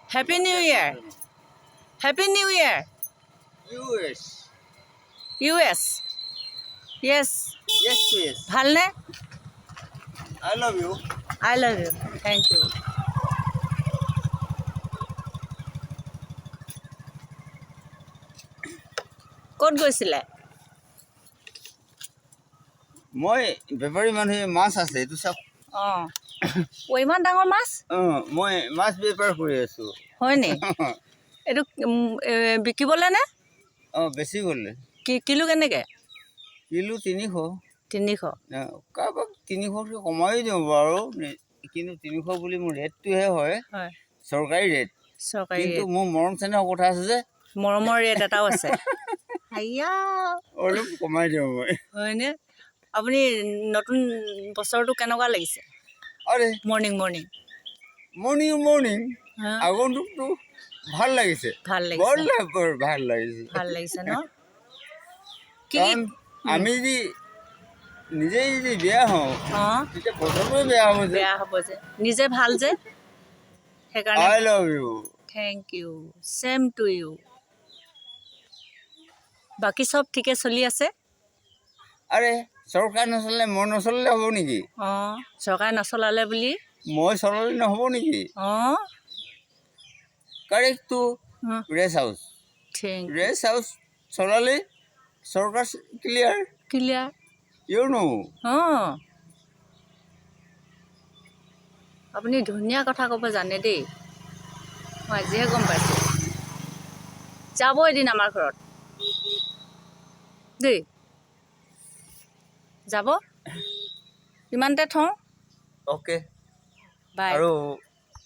Happy New Year. Happy New Year. US. US. Yes. Yes, yes. ভালনে? I love you. I love you. Thank you. ক'ত গৈছিলে? মই বেপাৰী মানুহে মাছ আছে এইটো চাওক অঁ ইমান ডাঙৰ মাছ মই মাছ বেপাৰ কৰি আছো হয়নি? এইটো বিকিবলৈ নে? বেছি গ'লে কিলো কেনেকৈ? কিলো 300 300 কাৰোবাক 300কৈ কমাই দিওঁ বাৰু কিন্তু 300 বুলি মোৰ ৰেটটোহে হয় হয় চৰকাৰী ৰেট চৰকাৰী কিন্তু মোৰ মৰম চেনেহৰ কথা আছে যে মৰমৰ ৰেট এটাও আছে হাইয়া অলপ কমাই দিওঁ মই হয়নে? আপুনি নতুন বছৰটো কেনেকুৱা লাগিছে? আৰে মৰ্ণিং মৰ্ণিং আগন্তুকটো ভাল লাগিছে ভাল লাগিছে বৰ ভাল লাগিছে ভাল লাগিছে ন? কাৰণ আমি যদি নিজেই যদি বেয়া হওঁ অঁ তেতিয়া বছৰটোৱে বেয়া হ'ব যে বেয়া হ'ব যে নিজে ভাল যে সেইকাৰণে I love you thank you same to you বাকী চব ঠিকে চলি আছে? আৰে চৰকাৰ নচলিলে মই নচলিলে হ'ব নেকি অঁ চৰকাৰে নচলালে বুলি মই চলালে নহ'ব নেকি অঁ কাৰেক্টটো ৰেষ্ট হাউচ চলালে চৰকাৰ ক্লিয়াৰ ইউ নো অঁ আপুনি ধুনীয়া কথা ক'ব জানে দেই মই আজিহে গম পাইছোঁ যাব এদিন আমাৰ ঘৰত দেই যাব ইমানতে থওঁ অ'কে বাই আৰু